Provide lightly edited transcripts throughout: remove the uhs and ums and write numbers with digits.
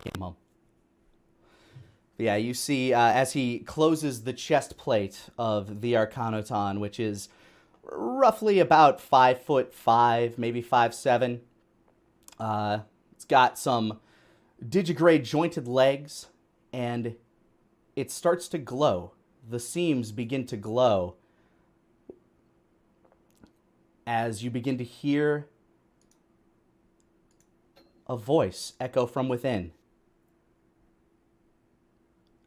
came home. Yeah, you see as he closes the chest plate of the Arcanoton, which is roughly about 5'5", maybe 5'7". It's got some digigrade jointed legs, and it starts to glow. The seams begin to glow as you begin to hear a voice echo from within.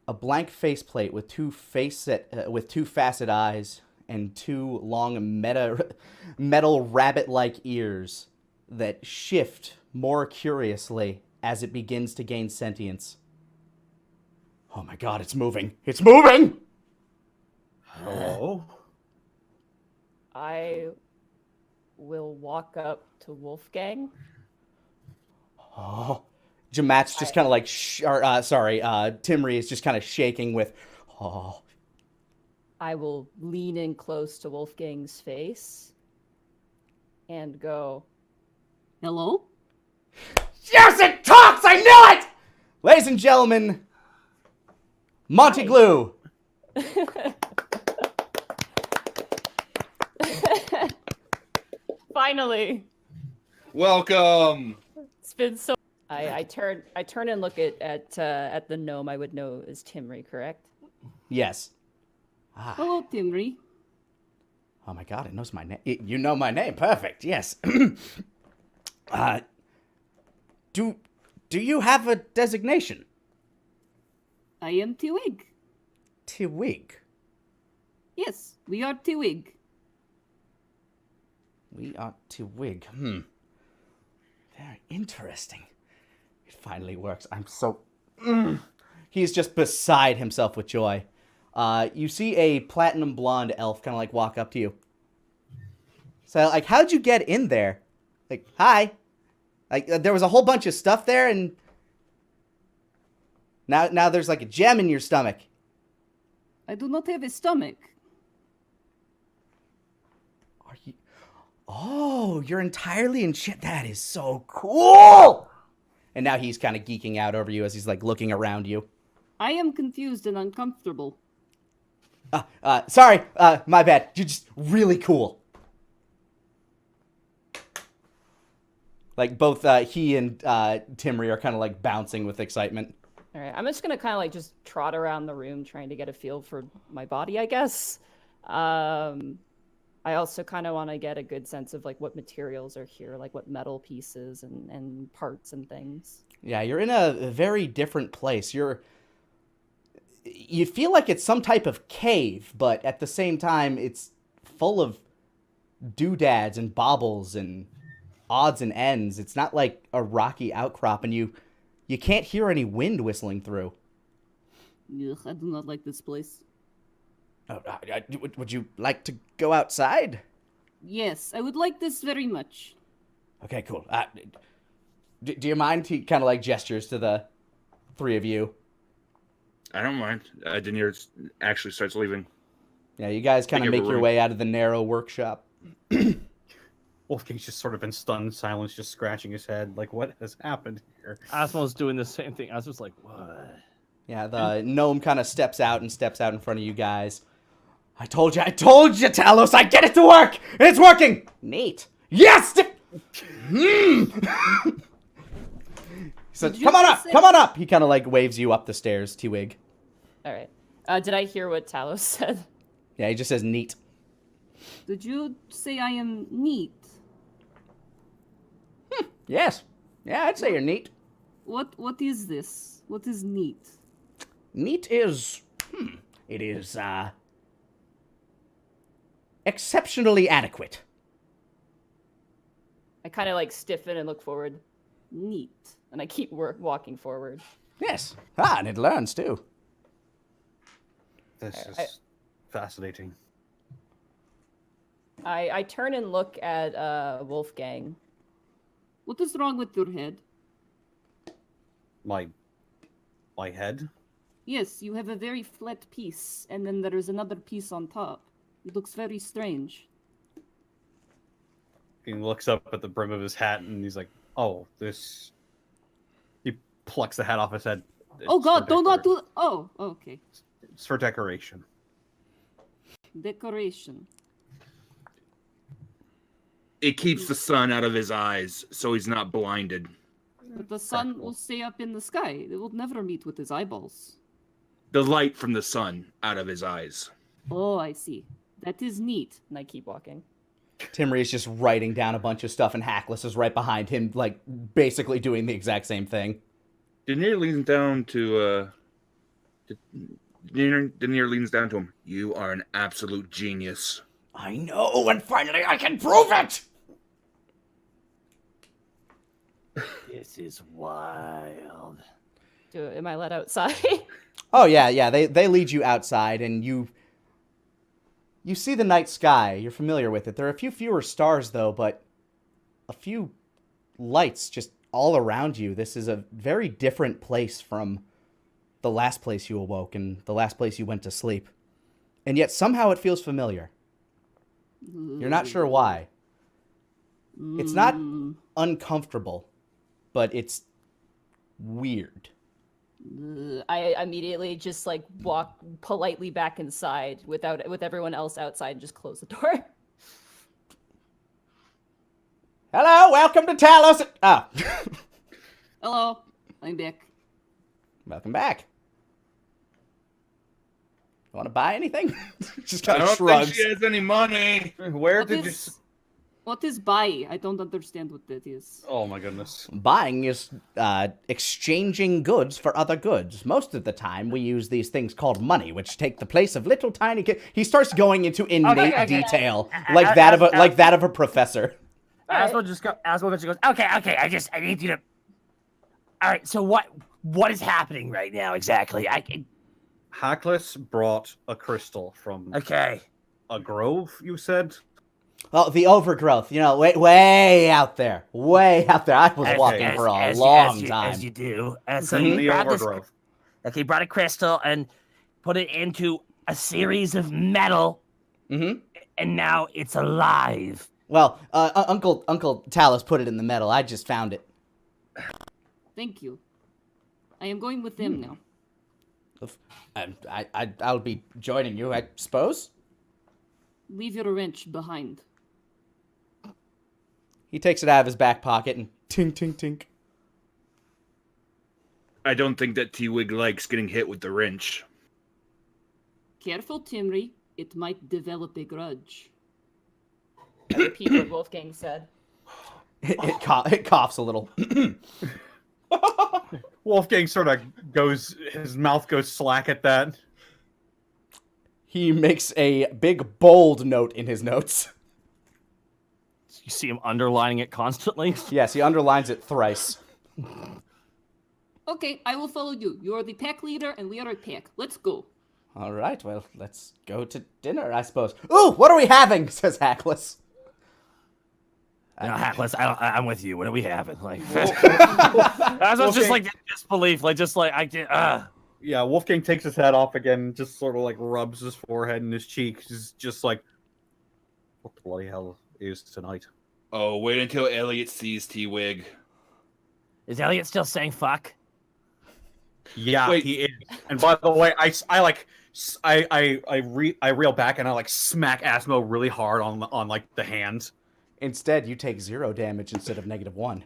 A blank faceplate with two facet eyes and two long metal rabbit-like ears that shift more curiously as it begins to gain sentience. Oh my god, it's moving! It's moving! Hello? I will walk up to Wolfgang. Oh. Jamat's just kind of like, Timry is just kind of shaking with, oh. I will lean in close to Wolfgang's face and go, Hello? Yes, it talks! I knew it! Ladies and gentlemen, Monty Glu. Finally. Welcome. It's been so. I turn and look at the gnome I would know as Timry, correct? Yes. Hello, Timry. Oh my god, it knows my name. You know my name. Perfect. Yes. Do you have a designation? I am T-Wig. T-Wig. Yes, we are T-Wig. We are T-Wig. Very interesting. It finally works. I'm so... He's just beside himself with joy. You see a platinum blonde elf kind of like walk up to you. So, like, how'd you get in there? Like, hi. Like, there was a whole bunch of stuff there, and now there's like a gem in your stomach. I do not have a stomach. Are you... Oh, you're entirely in shit. That is so cool. And now he's kind of geeking out over you as he's like looking around you. I am confused and uncomfortable. Sorry, my bad. You're just really cool. Like both he and Timry are kind of like bouncing with excitement. All right, I'm just gonna kind of like just trot around the room trying to get a feel for my body, I guess. I also kind of want to get a good sense of like what materials are here, like what metal pieces and parts and things. Yeah, you're in a very different place. You feel like it's some type of cave, but at the same time, it's full of doodads and baubles and odds and ends. It's not like a rocky outcrop, and you can't hear any wind whistling through. Ugh, I do not like this place. Oh, would you like to go outside? Yes, I would like this very much. Okay, cool. Do you mind? He kind of like gestures to the three of you. I don't mind. Daenerys actually starts leaving. Yeah, you guys kind of make your way out of the narrow workshop. Wolfgang's just sort of in stunned silence, just scratching his head, like, what has happened here? Osmo's doing the same thing. Osmo's like, what? Yeah, the gnome kind of steps out in front of you guys. I told you, Talos, I get it to work! And it's working! Neat. Yes! He says, come on up! He kind of like waves you up the stairs, T-Wig. All right. Did I hear what Talos said? Yeah, he just says neat. Did you say I am neat? Yes. Yeah, I'd say you're neat. What is this? What is neat? Neat is... it is, exceptionally adequate. I kind of like stiffen and look forward, Neat. and I keep walking forward. Yes. And it learns, too. This is fascinating. I turn and look at Wolfgang. What is wrong with your head? My head? Yes, you have a very flat piece, and then there is another piece on top. It looks very strange. He looks up at the brim of his hat and he's like, oh, this... He plucks the hat off his head. Oh It's for God! Do not decor- do. Oh, okay. It's for decoration. Decoration. It keeps the sun out of his eyes, so he's not blinded. But the sun Practical. will stay up in the sky. It will never meet with his eyeballs. The light from the sun out of his eyes. Oh, I see. That is neat. And I keep walking. Timry is just writing down a bunch of stuff, and Hackless is right behind him, like, basically doing the exact same thing. Daenerys leans down to Daenerys leans down to him. You are an absolute genius. I know, and finally I can prove it! This is wild. Am I let outside? Oh, yeah, they lead you outside, and you see the night sky. You're familiar with it. There are a few fewer stars, though, but a few lights just all around you. This is a very different place from the last place you awoke and the last place you went to sleep. And yet somehow it feels familiar. You're not sure why. It's not uncomfortable, but it's weird. I immediately just like walk politely back inside with everyone else outside and just close the door. Hello, welcome to Talos. Ah, Hello, I'm back. welcome back. You want to buy anything? Just I kind of don't shrugs. think she has any money. Where What did you? is, what is buy? I don't understand what that is. Oh my goodness. Buying is exchanging goods for other goods. Most of the time, we use these things called money, which take the place of little tiny. He starts going into innate okay. detail, like that of a professor. Asmo just goes, okay, I need you to. All right, so what is happening right now exactly? Hackless brought a crystal from Okay. a grove. You said. Oh, the overgrowth. You know, way out there. Way out there. I was walking for a long time. As you do. And so Mhm. you The grabbed this. overgrowth. Okay, brought a crystal and put it into a series of metal, Mm-hmm. and now it's alive. Well, Uncle Talos put it in the metal. I just found it. Thank you. I am going with them now. I'll be joining you, I suppose. Leave your wrench behind. He takes it out of his back pocket and tink, tink, tink. I don't think that T-Wig likes getting hit with the wrench. Careful, Timry. It might develop a grudge. I repeat what Wolfgang said. It coughs a little. Wolfgang sort of goes. His mouth goes slack at that. He makes a big bold note in his notes. You see him underlining it constantly. Yes, he underlines it thrice. Okay, I will follow you. You are the pack leader, and we are a pack. Let's go. All right, well, let's go to dinner, I suppose. Ooh, what are we having? Says Hackless. No, Hackless, I'm with you. What are we having? Like, I was just like disbelief, Yeah, Wolfgang takes his hat off again, just sort of like rubs his forehead and his cheeks. He's just like, what the bloody hell is tonight? Oh, wait until Elliot sees T-Wig. Is Elliot still saying fuck? Yeah, Wait. he is. And by the way, I reel back and I like smack Asmo really hard on like the hand. Instead, you take 0 damage instead of -1.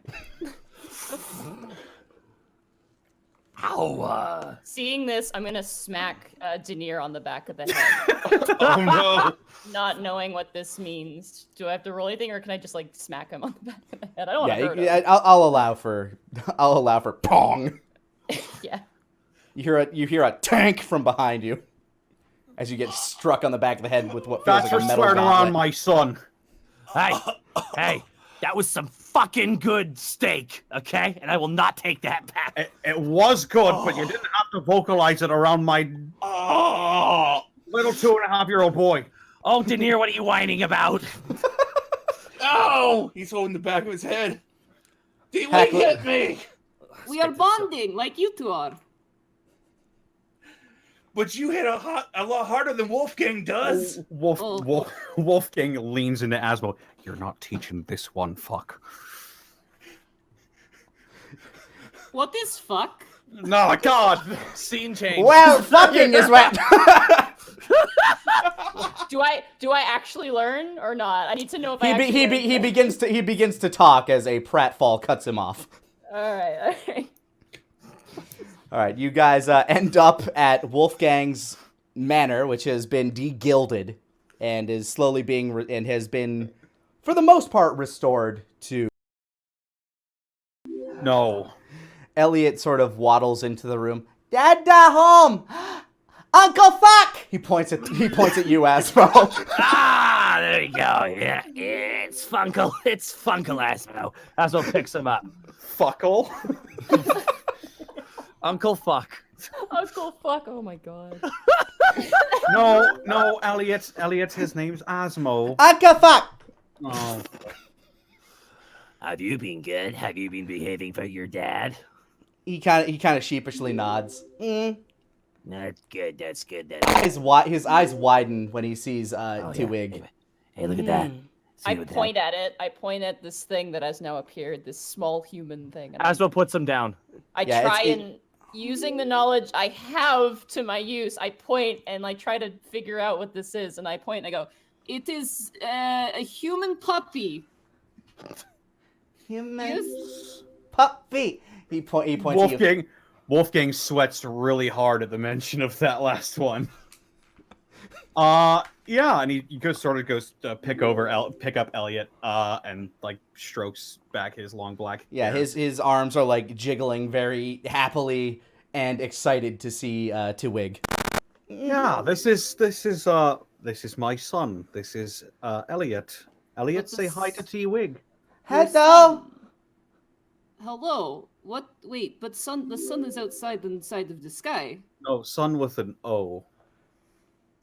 Ow! Seeing this, I'm gonna smack Daenerys on the back of the head, Oh no! not knowing what this means. Do I have to roll anything, or can I just like smack him on the back of the head? I don't want to hurt him. Yeah, I'll allow for pong. Yeah. You hear a tank from behind you as you get struck on the back of the head with what feels That's like for a metal swearing around gauntlet. my son. Hey, that was some fucking good steak, okay? And I will not take that back. It was good, but you didn't have to vocalize it around my little 2.5-year-old boy. Oh, Daenerys, what are you whining about? Oh! He's holding the back of his head. T-Wig Heckler. hit me! We are bonding like you two are. But you hit a lot harder than Wolfgang does. Wolfgang leans into Asmo. You're not teaching this one fuck. What is fuck? No, God. Scene change. Well, fucking is what. Do I actually learn or not? I need to know if I he actually learn. begins to talk as a pratfall cuts him off. All right. All right, you guys end up at Wolfgang's manor, which has been de-gilded and is slowly being and has been, for the most part, restored to. No. Elliot sort of waddles into the room. Dada home, Uncle Fuck. He points at you, Asmo. Ah, there you go. Yeah, it's Funkle. It's Funkle Asmo. Asmo picks him up. Fuckle. Uncle Fuck. Uncle Fuck. Oh my god. No, Elliot. His name's Asmo. Uncle Fuck. Oh. Have you been good? Have you been behaving for your dad? He kind of sheepishly nods. That's good. That's good. His eyes widen when he sees T-Wig. Yeah. Hey, look at that. I point at it. I point at this thing that has now appeared, this small human thing. And Asmo puts him down. I Yeah, try and, using the knowledge I have to my use, I point and I try to figure out what this is. And I point and I go, It is a human puppy. Human puppy. He points at you. Wolfgang sweats really hard at the mention of that last one. Yeah, and he goes to pick up Elliot, and like strokes back his long black Yeah, hair. his arms are like jiggling very happily and excited to see T-Wig. Yeah, this is my son. This is Elliot. Elliot, What say is- hi to T-Wig. Your Hello. son. Hello. What? Wait, but the sun is outside inside of the sky. No, son with an O.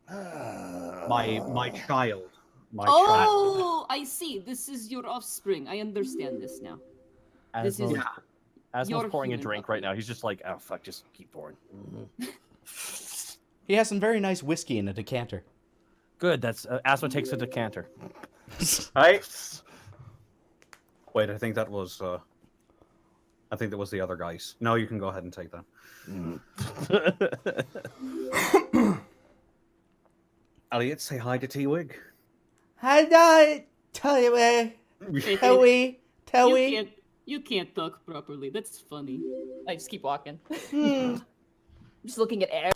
My child. My child. Oh, I see. This is your offspring. I understand this now. This is Asmo's, Asmo's your pouring a human drink puppy. right now. He's just like, oh fuck, just keep pouring. He has some very nice whiskey in a decanter. Good. That's Asmo takes a decanter. Hi. Wait, I think that was the other guys. No, you can go ahead and take that. Elliot, say hi to T-Wig. Hello, T-Wig. You can't talk properly. That's funny. I just keep walking. Just looking at air.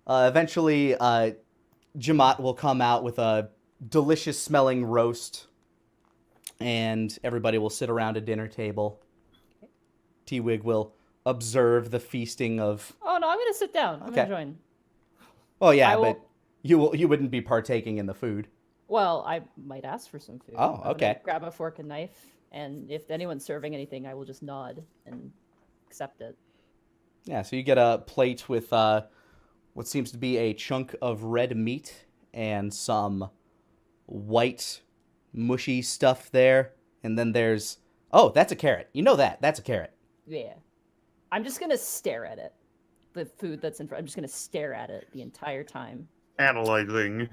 Eventually, Jamat will come out with a delicious smelling roast, and everybody will sit around a dinner table. T-Wig will observe the feasting of. Oh no, I'm gonna sit down. I'm Okay. gonna join. Oh yeah, I will- but you wouldn't be partaking in the food. Well, I might ask for some food. Oh, I'm gonna okay. grab a fork and knife, and if anyone's serving anything, I will just nod and accept it. Yeah, so you get a plate with what seems to be a chunk of red meat and some white mushy stuff there, and then there's that's a carrot. You know that's a carrot. Yeah. I'm just gonna stare at it. The food that's in front. I'm just gonna stare at it the entire time. Analyzing.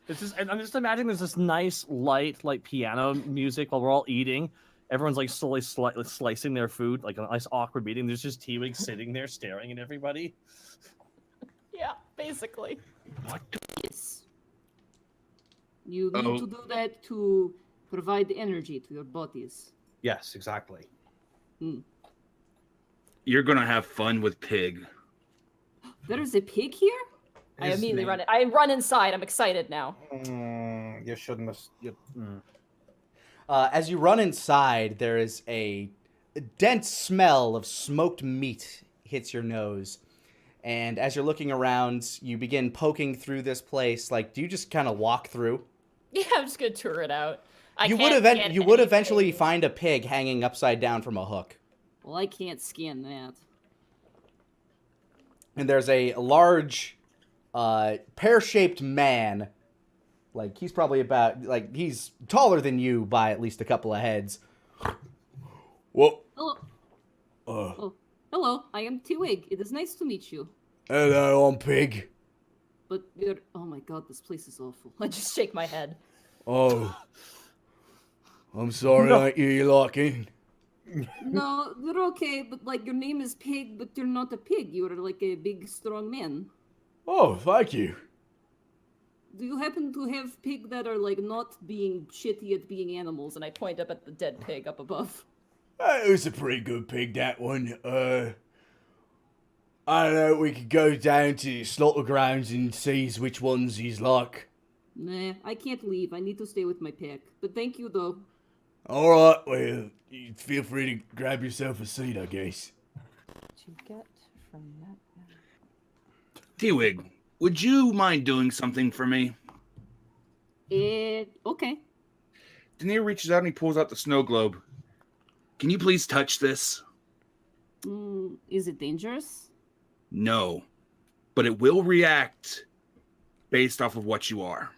It's just, and I'm just imagining there's this nice light, like piano music while we're all eating. Everyone's like slowly slicing their food, like a nice awkward meeting. There's just T-Wig sitting there staring at everybody. Yeah, basically. Yes. You need to do that to provide energy to your bodies. Yes, exactly. You're gonna have fun with Pig. There is a pig here? I immediately run it. I run inside. I'm excited now. You shouldn't have. As you run inside, there is a dense smell of smoked meat hits your nose. And as you're looking around, you begin poking through this place. Like, do you just kind of walk through? Yeah, I'm just gonna tour it out. You would eventually find a pig hanging upside down from a hook. Well, I can't scan that. And there's a large, pear-shaped man. Like, he's probably he's taller than you by at least a couple of heads. Whoa. Hello. Hello, I am T-Wig. It is nice to meet you. Hello, I'm Pig. But you're... Oh my god, this place is awful. I just shake my head. Oh. I'm sorry, No. I ain't you liking. No, you're okay, but like your name is Pig, but you're not a pig. You're like a big, strong man. Oh, thank you. Do you happen to have pig that are like not being shitty at being animals? And I point up at the dead pig up above. It was a pretty good pig, that one. I don't know, we could go down to the slaughter grounds and see which ones he's like. Nah, I can't leave. I need to stay with my pack. But thank you, though. Alright, well, you feel free to grab yourself a seat, I guess. To get from that. T-Wig, would you mind doing something for me? Okay. Denier reaches out and he pulls out the snow globe. Can you please touch this? Is it dangerous? No, but it will react based off of what you are.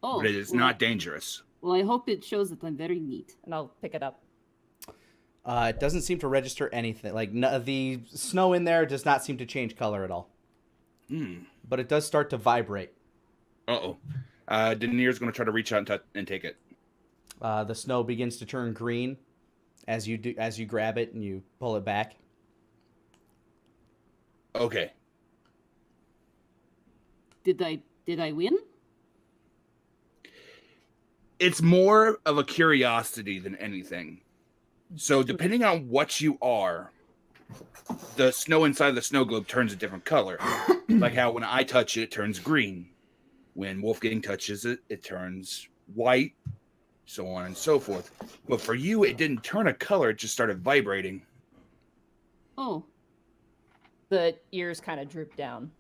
Oh, But it is not dangerous. Well, I hope it shows that I'm very neat. And I'll pick it up. It doesn't seem to register anything. Like, the snow in there does not seem to change color at all. But it does start to vibrate. Uh-oh. Denier's going to try to reach out and take it. The snow begins to turn green as you grab it and you pull it back. Okay. Did I win? It's more of a curiosity than anything. So depending on what you are, the snow inside the snow globe turns a different color. Like how when I touch it, it turns green. When Wolfgang touches it, it turns white, so on and so forth. But for you, it didn't turn a color, it just started vibrating. Oh, The ears kind of droop down.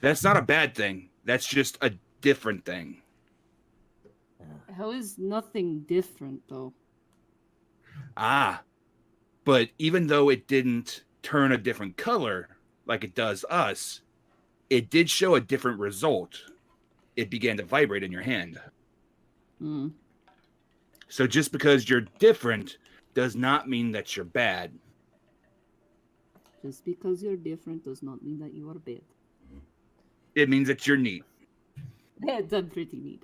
That's not a bad thing. That's just a different thing. how is nothing different, though? But even though it didn't turn a different color like it does us, it did show a different result. It began to vibrate in your hand. So just because you're different does not mean that you're bad. Just because you're different does not mean that you are bad. It means that you're neat. That's pretty neat.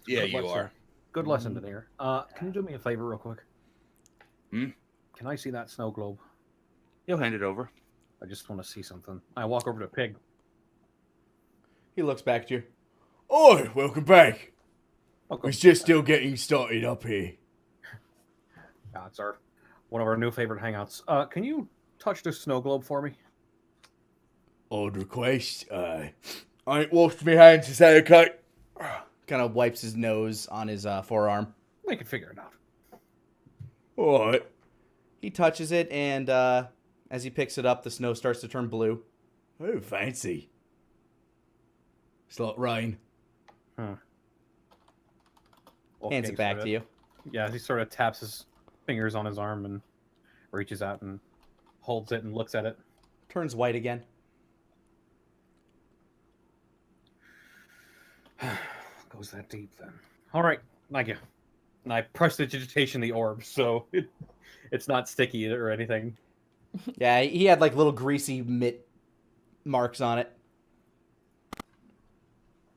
Yeah, Good you lesson. are. Good lesson, Denier. Can you do me a favor real quick? Can I see that snow globe? He'll hand it over. I just want to see something. I walk over to Pig. He looks back at you. Oi, welcome back. Welcome. We're just still getting started up here. It's one of our new favorite hangouts. Can you touch this snow globe for me? Odd request. I ain't washed my hands, is that okay? Kind of wipes his nose on his forearm. We can figure it out. Alright. He touches it, and as he picks it up, the snow starts to turn blue. Oh, fancy. It's like rain. Hands it back to you. Yeah, he sort of taps his fingers on his arm and reaches out and holds it and looks at it. Turns white again. Goes that deep then. All right, thank you. And I press the digitation the orb, so it's not sticky or anything. Yeah, he had like little greasy mitt marks on it.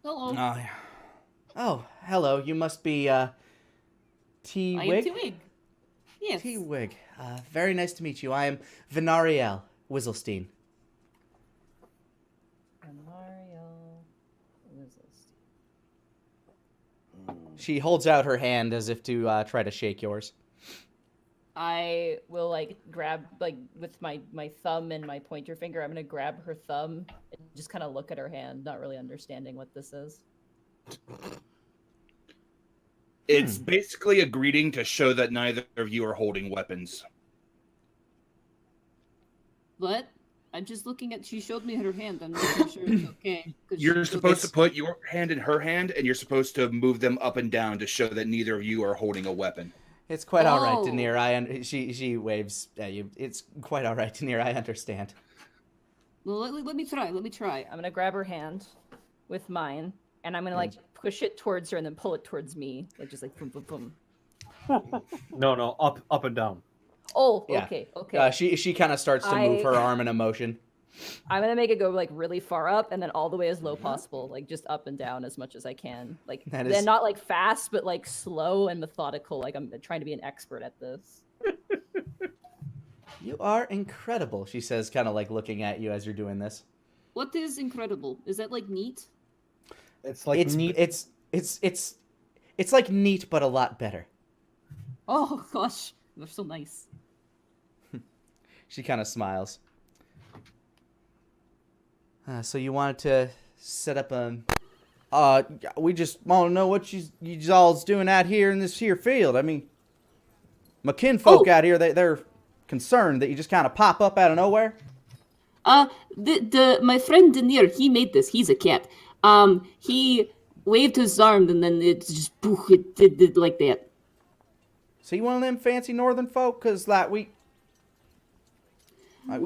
Hello. Oh, yeah. Oh, hello. You must be T-Wig? I am T-Wig. Yes. T-Wig. Very nice to meet you. I am Venariel Wizzlestein. She holds out her hand as if to try to shake yours. I will like grab like with my thumb and my pointer finger. I'm gonna grab her thumb and just kind of look at her hand, not really understanding what this is. It's basically a greeting to show that neither of you are holding weapons. What? I'm just looking at. She showed me her hand. I'm making sure it's okay. 'cause You're she- supposed to put your hand in her hand, and you're supposed to move them up and down to show that neither of you are holding a weapon. It's quite all right, Oh. Denier. She waves at you. It's quite all right, Denier. I understand. Well, let me try. Let me try. I'm gonna grab her hand with mine, and I'm gonna like push it towards her and then pull it towards me, like just like boom, boom, boom. No, up and down. Oh, Yeah. okay. She kind of starts to move her arm in a motion. I'm gonna make it go like really far up and then all the way as low possible, like just up and down as much as I can. Like That then is- not like fast, but like slow and methodical. Like I'm trying to be an expert at this. You are incredible, she says, kind of like looking at you as you're doing this. What is incredible? Is that like neat? It's like neat. It's like neat, but a lot better. Oh gosh, they're so nice. She kind of smiles. So you wanted to set up a... we just want to know what you all's doing out here in this here field. I mean, my kinfolk out here, they're concerned that you just kind of pop up out of nowhere. My friend Denier, he made this. He's a cat. He waved his arm and then it just poof, it did like that. So you one of them fancy northern folk? Cause like we've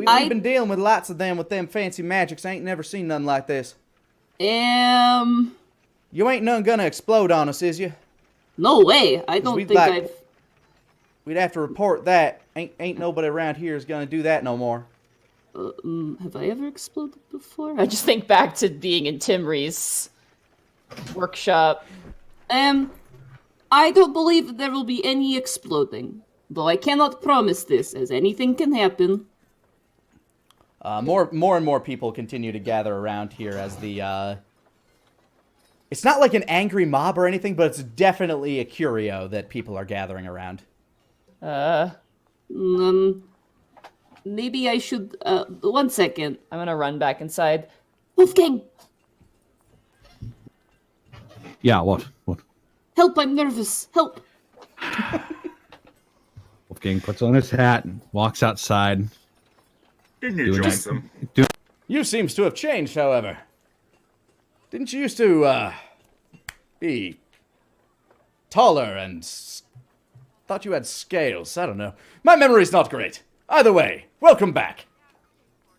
been dealing with lots of them with them fancy magics. I ain't never seen nothing like this. You ain't none gonna explode on us, is you? No way. I don't think I've... We'd have to report that. Ain't nobody around here is gonna do that no more. have I ever exploded before? I just think back to being in Timry's workshop. I don't believe that there will be any exploding. Though I cannot promise this, as anything can happen. More and more people continue to gather around here as the, It's not like an angry mob or anything, but it's definitely a curio that people are gathering around. Maybe I should, 1 second. I'm gonna run back inside. Wolfgang! Yeah, what? Help, I'm nervous. Help! Wolfgang puts on his hat and walks outside. Didn't you join them? You seems to have changed, however. Didn't you used to, be taller and... Thought you had scales. I don't know. My memory's not great. Either way, welcome back.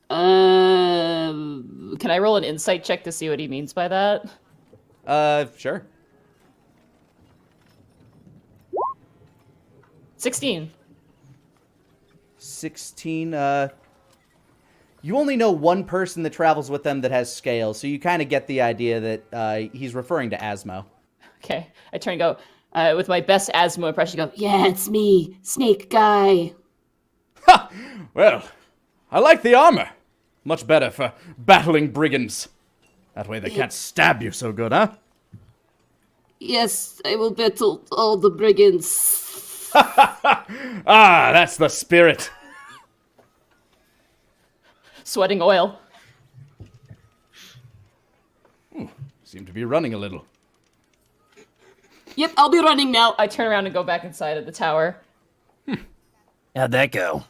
Can I roll an insight check to see what he means by that? Sure. 16. 16, You only know one person that travels with them that has scales, so you kind of get the idea that, he's referring to Asmo. Okay. I turn and go, with my best Asmo impression, go, Yeah, it's me, Snake Guy. Ha! Well, I like the armor. Much better for battling brigands. That way they can't stab you so good, huh? Yes, I will battle all the brigands. Ah, that's the spirit. sweating oil. Seem to be running a little. Yep, I'll be running now. I turn around and go back inside of the tower. How'd that go?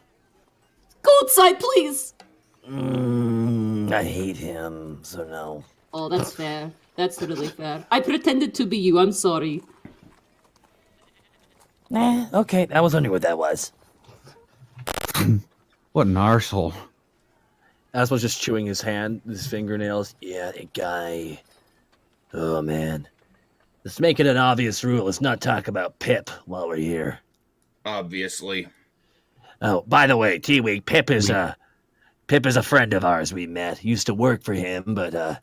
Go outside, please. I hate him, so no. Oh, that's fair. That's really fair. I pretended to be you. I'm sorry. Okay, that was only what that was. What an arsehole. As was just chewing his fingernails. Yeah, that guy. Oh, man. Let's make it an obvious rule. Let's not talk about Pip while we're here. Obviously. Oh, by the way, T-Wig, Pip is a friend of ours we met. He used to work for him, but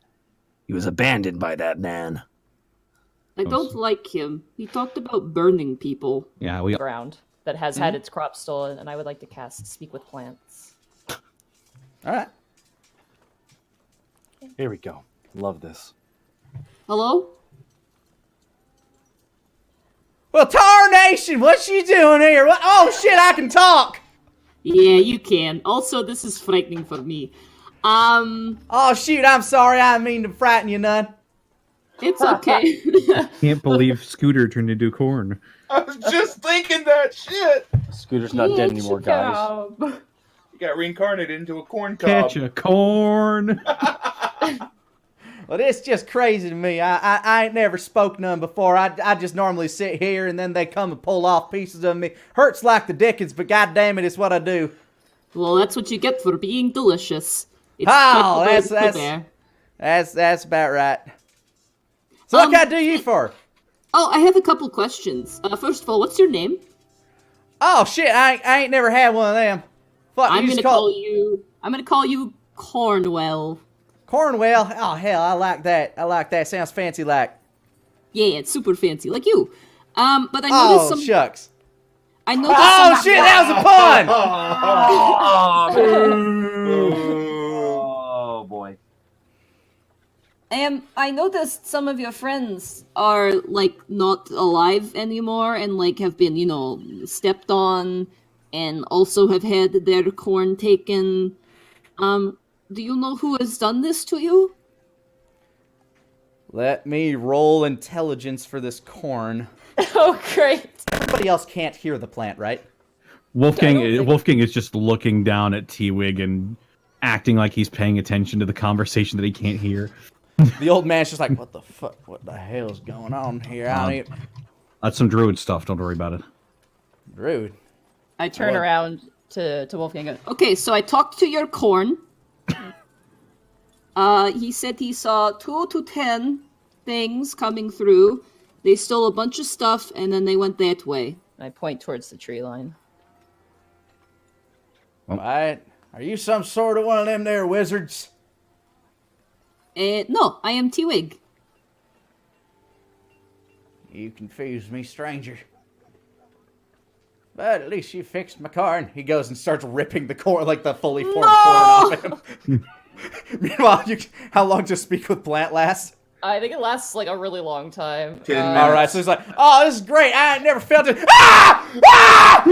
he was abandoned by that man. I don't like him. He talked about burning people. Yeah, we Ground that has had its crops stolen, and I would like to cast Speak with Plants. All right. Here we go. Love this. Hello? Well, tarnation, what you doing here? What? Oh, shit, I can talk. Yeah, you can. Also, this is frightening for me. Oh, shoot, I'm sorry. I didn't mean to frighten you none. It's okay. can't believe Scooter turned into corn. I was just thinking that shit. Scooter's not dead anymore, guys. You got reincarnated into a corn cob. Catch a corn. Well, it's just crazy to me. I ain't never spoke none before. I just normally sit here and then they come and pull off pieces of me. Hurts like the dickens, but goddamn it, it's what I do. Well, that's what you get for being delicious. It's Oh, quite the that's about right. So what can I do you for? Oh, I have a couple questions. First of all, what's your name? Oh shit, I ain't never had one of them. Fuck, I'm you gonna just call you Cornwell. Cornwell. Oh hell, I like that. I like that. Sounds fancy like. Yeah, it's super fancy, like you. But I noticed Oh some. shucks. I noticed Oh some. shit, that was a pun. Oh boy. I noticed some of your friends are like not alive anymore and like have been, stepped on and also have had their corn taken. Do you know who has done this to you? Let me roll intelligence for this corn. Oh, great. Everybody else can't hear the plant, right? Wolfgang is just looking down at T-Wig and acting like he's paying attention to the conversation that he can't hear. The old man's just like, what the fuck? What the hell's going on here? I don't even... That's some druid stuff. Don't worry about it. Rude. I turn around to Wolfgang and go, Okay, so I talked to your corn. He said he saw 2 to 10 things coming through. They stole a bunch of stuff, and then they went that way. I point towards the tree line. Alright. Are you some sort of one of them there wizards? No, I am T-Wig. You confuse me, stranger. But at least you fixed my car. And he goes and starts ripping the corn, like the fully formed corn off him. Meanwhile, how long does Speak with Plant last? I think it lasts like a really long time. 10 minutes. Alright, so he's like, oh, this is great. I ain't never felt it. Ah! Ah!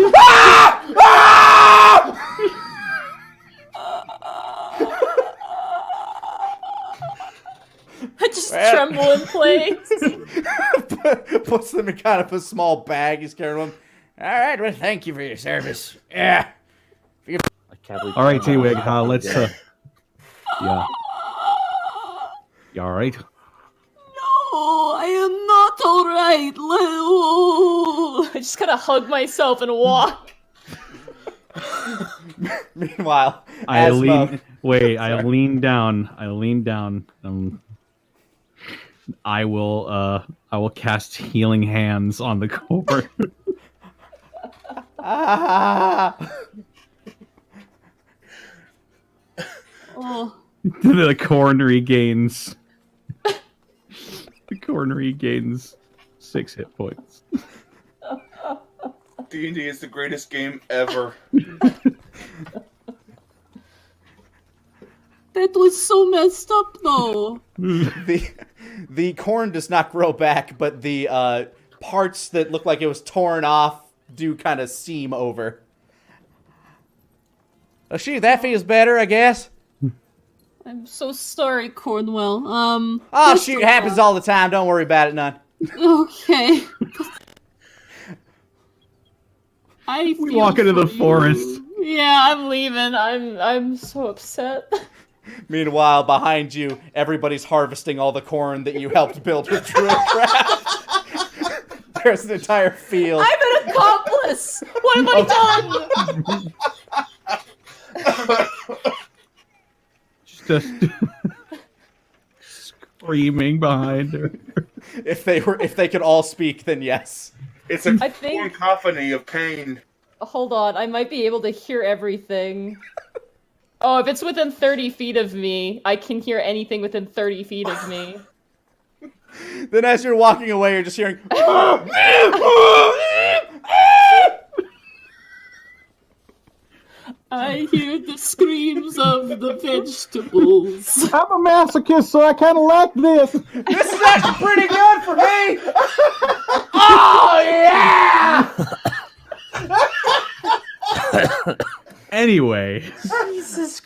Ah! Ah! I just tremble in place. Puts them in kind of a small bag. He's carrying them. All right, well, thank you for your service. Yeah. I can't believe All right, T-Wig. Let's. Yeah. You all right? No, I am not alright. I just kind of hug myself and walk. Meanwhile, I Asmo- lean down. I will cast healing hands on the corn. Ah! Oh, The corn regains. The corn regains 6 hit points. D&D is the greatest game ever. that was so messed up, though. The corn does not grow back, but the parts that look like it was torn off do kind of seam over. Oh, shoot, that feels better, I guess. I'm so sorry, Cornwell. Oh, first shoot, of it happens all the time. Don't worry about it none. Okay. We walk into the forest. Yeah, I'm leaving. I'm so upset. Meanwhile, behind you, everybody's harvesting all the corn that you helped build with Druidcraft. There's an entire field. I'm an accomplice. What have I done? Just screaming behind her. If they could all speak, then yes. It's a I think- corn cacophony of pain. Hold on, I might be able to hear everything. Oh, if it's within 30 feet of me, I can hear anything within 30 feet of me. Then as you're walking away, you're just hearing. I hear the screams of the vegetables. I'm a masochist, so I kind of like this. This is actually pretty good for me. Oh yeah! Anyway, Jesus